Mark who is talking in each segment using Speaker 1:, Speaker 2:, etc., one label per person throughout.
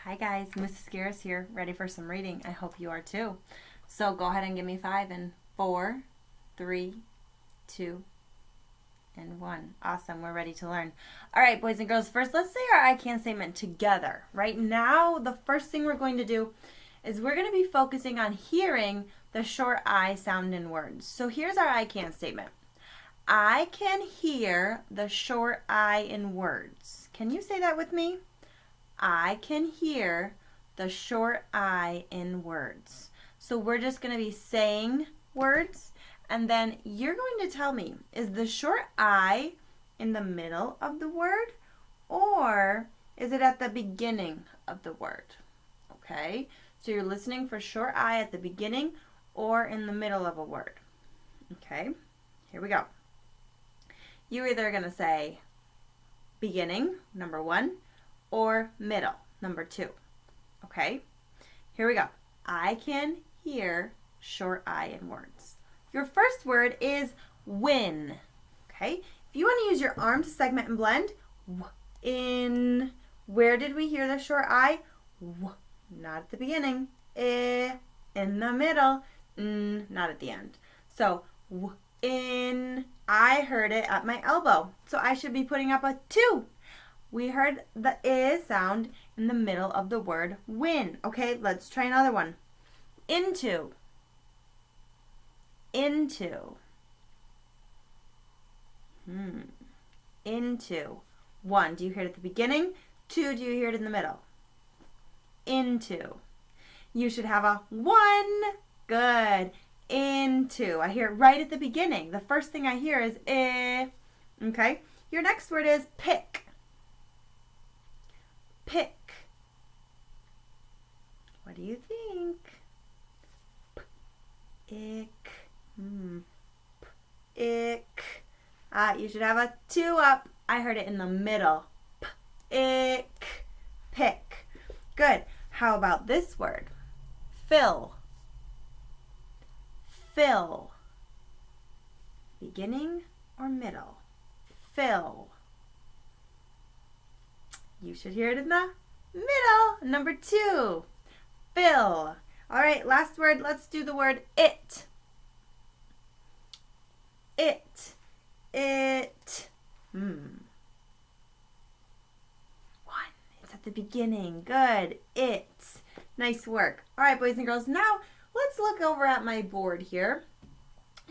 Speaker 1: Hi guys, Mrs. Garris here, ready for some reading. I hope you are too. So go ahead and give me 5 and 4, 3, 2, and 1. Awesome, we're ready to learn. All right, boys and girls, first let's say our I can statement together. Right now, the first thing we're going to do is we're going to be focusing on hearing the short I sound in words. So here's our I can statement. I can hear the short I in words. Can you say that with me? I can hear the short I in words. So we're just going to be saying words, and then you're going to tell me, is the short I in the middle of the word, or is it at the beginning of the word? Okay, so you're listening for short I at the beginning or in the middle of a word. Okay, here we go. You're either going to say beginning, number 1, or middle, number 2. Okay, here we go. I can hear short I in words. Your first word is win. Okay, if you want to use your arm to segment and blend, in. Where did we hear the short I? Not at the beginning. In the middle. Not at the end. So in. I heard it at my elbow, so I should be putting up a 2. We heard the I sound in the middle of the word win. Okay, let's try another one. Into. Into. Into. 1, do you hear it at the beginning? 2, do you hear it in the middle? Into. You should have a 1. Good. Into. I hear it right at the beginning. The first thing I hear is I. Okay, your next word is pick. Pick. What do you think? Ick. Ick. You should have a 2 up. I heard it in the middle. Ick. Pick. Good. How about this word? Fill. Fill. Beginning or middle? Fill. You should hear it in the middle. Number 2, fill. All right, last word. Let's do the word it. It. It. 1. It's at the beginning. Good. It. Nice work. All right, boys and girls. Now, let's look over at my board here.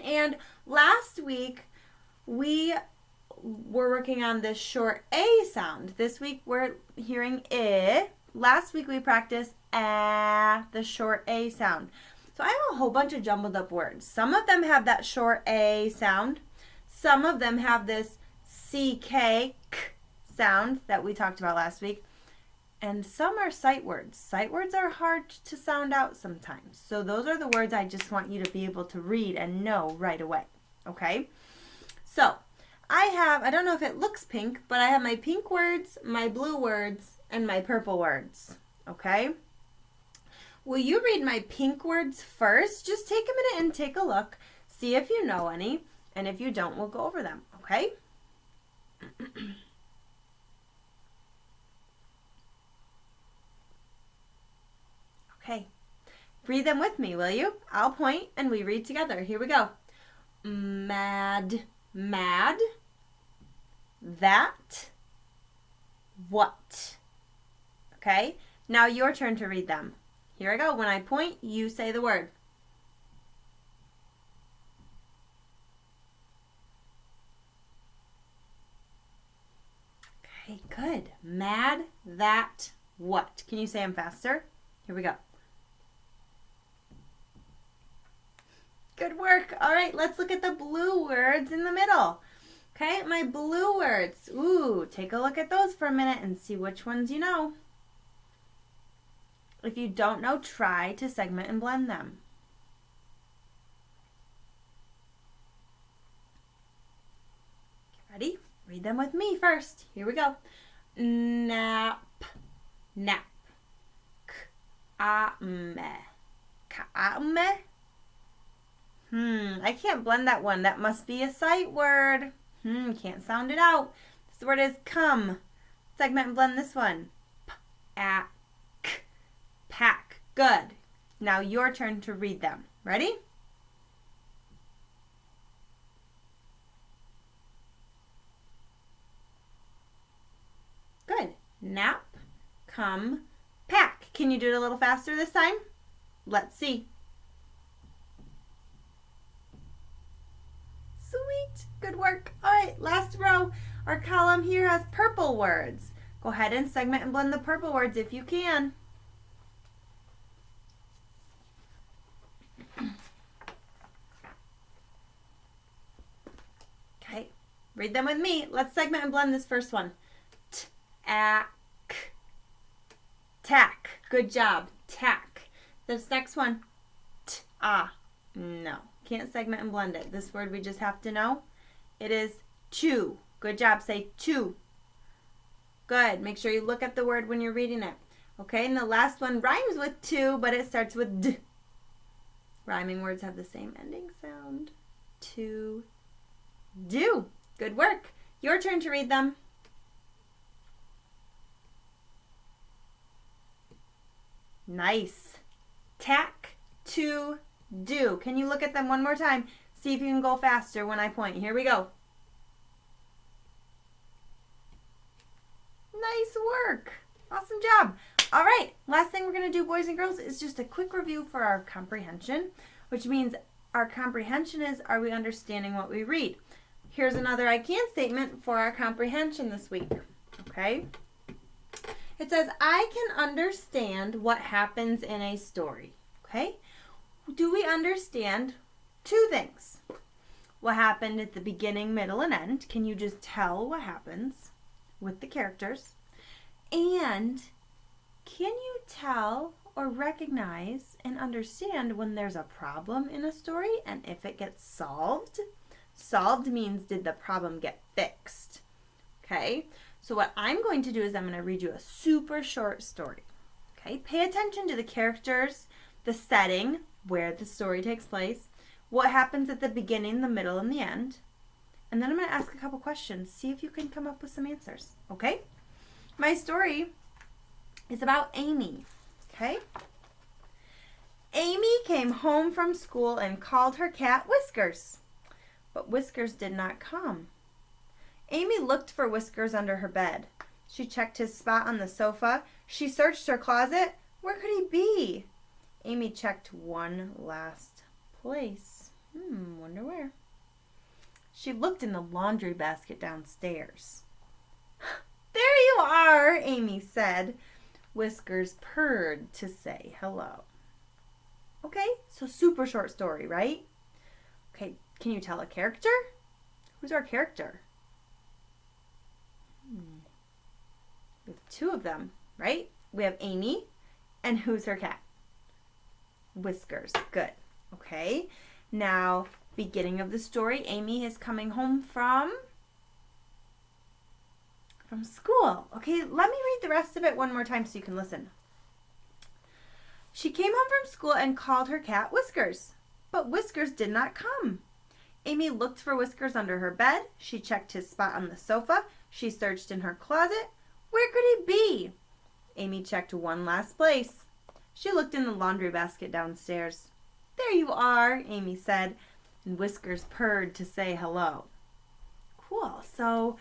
Speaker 1: And last week, we're working on this short A sound. This week we're hearing I. Last week we practiced the short A sound. So I have a whole bunch of jumbled up words. Some of them have that short A sound. Some of them have this CK sound that we talked about last week. And some are sight words. Sight words are hard to sound out sometimes. So those are the words I just want you to be able to read and know right away. Okay? So I don't know if it looks pink, but I have my pink words, my blue words, and my purple words. Okay? Will you read my pink words first? Just take a minute and take a look. See if you know any. And if you don't, we'll go over them. Okay? Okay. Read them with me, will you? I'll point and we read together. Here we go. Mad. Mad. That. What. Okay? Now your turn to read them. Here I go. When I point, you say the word. Okay, good. Mad, that, what. Can you say them faster? Here we go. Good work. All right, let's look at the blue words in the middle. Okay, my blue words. Ooh, take a look at those for a minute and see which ones you know. If you don't know, try to segment and blend them. Get ready? Read them with me first. Here we go. Nap. Nap. K-a-me. Ka-a-me. I can't blend that one. That must be a sight word. Can't sound it out. This word is come. Segment and blend this one. P-a-k. Good. Now your turn to read them. Ready? Good. Nap, come, pack. Can you do it a little faster this time? Let's see. Sweet. Good work. All right, last row. Our column here has purple words. Go ahead and segment and blend the purple words if you can. Okay, read them with me. Let's segment and blend this first one. Tack. Tack. Good job. Tack. This next one. No. Can't segment and blend it. This word we just have to know. It is chew. Good job. Say chew. Good. Make sure you look at the word when you're reading it. Okay, and the last one rhymes with to, but it starts with d. Rhyming words have the same ending sound. To do. Good work. Your turn to read them. Nice. Tack, to, do. Can you look at them one more time? See if you can go faster when I point. Here we go. Nice work. Awesome job. All right. Last thing we're going to do, boys and girls, is just a quick review for our comprehension, which means our comprehension is, are we understanding what we read? Here's another I can statement for our comprehension this week. Okay. It says, I can understand what happens in a story. Okay. Do we understand two things? What happened at the beginning, middle, and end? Can you just tell what happens with the characters? And can you tell or recognize and understand when there's a problem in a story and if it gets solved? Solved means, did the problem get fixed? Okay, so what I'm going to do is I'm going to read you a super short story. Okay, pay attention to the characters, the setting, where the story takes place, what happens at the beginning, the middle, and the end. And then I'm going to ask a couple questions. See if you can come up with some answers. Okay? My story is about Amy. Okay? Amy came home from school and called her cat Whiskers. But Whiskers did not come. Amy looked for Whiskers under her bed. She checked his spot on the sofa. She searched her closet. Where could he be? Amy checked one last place. Wonder where. She looked in the laundry basket downstairs. There you are, Amy said. Whiskers purred to say hello. Okay, so super short story, right? Okay, can you tell a character? Who's our character? We have two of them, right? We have Amy, and who's her cat? Whiskers. Good. Okay, now beginning of the story, Amy is coming home from school. Okay, let me read the rest of it one more time so you can listen. She came home from school and called her cat Whiskers, but Whiskers did not come. Amy looked for Whiskers under her bed. She checked his spot on the sofa. She searched in her closet. Where could he be? Amy checked one last place. She looked in the laundry basket downstairs. There you are, Amy said, and Whiskers purred to say hello. Cool. So,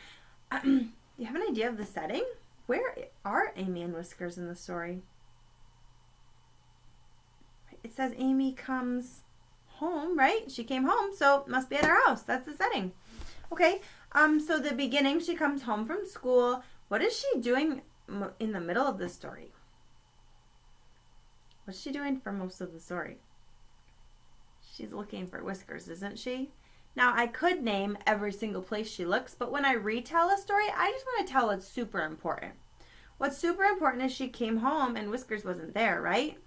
Speaker 1: you have an idea of the setting? Where are Amy and Whiskers in the story? It says Amy comes home, right? She came home, so it must be at her house. That's the setting. Okay, so the beginning, she comes home from school. What is she doing in the middle of the story? What's she doing for most of the story? She's looking for Whiskers, isn't she? Now, I could name every single place she looks, but when I retell a story, I just want to tell what's super important. What's super important is she came home and Whiskers wasn't there, right?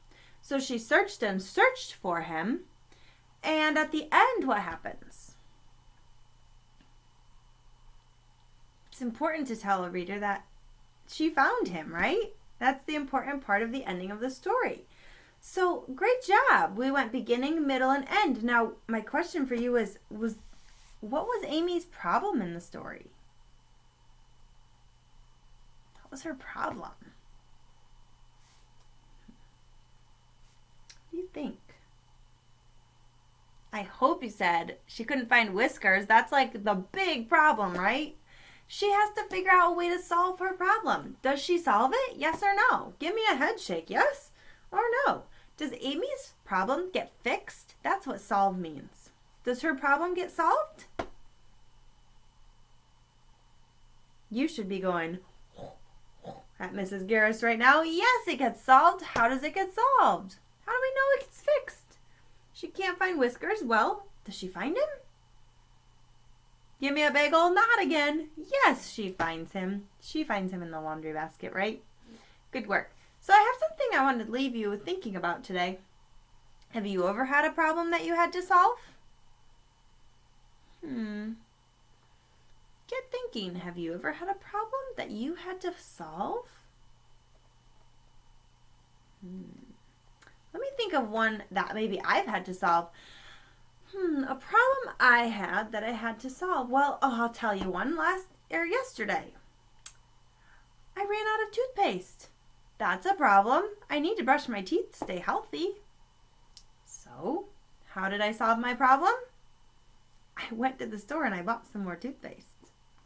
Speaker 1: So she searched and searched for him. And at the end, what happens? It's important to tell a reader that she found him, right? That's the important part of the ending of the story. So, great job. We went beginning, middle, and end. Now, my question for you is, what was Amy's problem in the story? What was her problem? I hope you said she couldn't find whiskers. That's like the big problem, right? She has to figure out a way to solve her problem. Does she solve it? Yes or no? Give me a head shake. Yes or no? Does Amy's problem get fixed? That's what solve means. Does her problem get solved? You should be going at Mrs. Garris right now. Yes, it gets solved. How does it get solved? How do we know it gets fixed? She can't find whiskers. Well, does she find him? Give me a big old nod again. Yes, she finds him. She finds him in the laundry basket, right? Good work. So I have something I want to leave you with thinking about today. Have you ever had a problem that you had to solve? Get thinking. Have you ever had a problem that you had to solve? Let me think of one that maybe I've had to solve. A problem I had that I had to solve. Well, I'll tell you one yesterday. I ran out of toothpaste. That's a problem. I need to brush my teeth to stay healthy. So, how did I solve my problem? I went to the store and I bought some more toothpaste.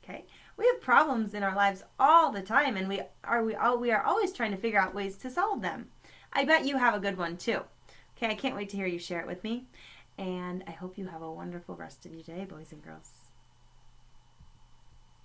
Speaker 1: Okay? We have problems in our lives all the time, and we are always trying to figure out ways to solve them. I bet you have a good one too. Okay, I can't wait to hear you share it with me. And I hope you have a wonderful rest of your day, boys and girls.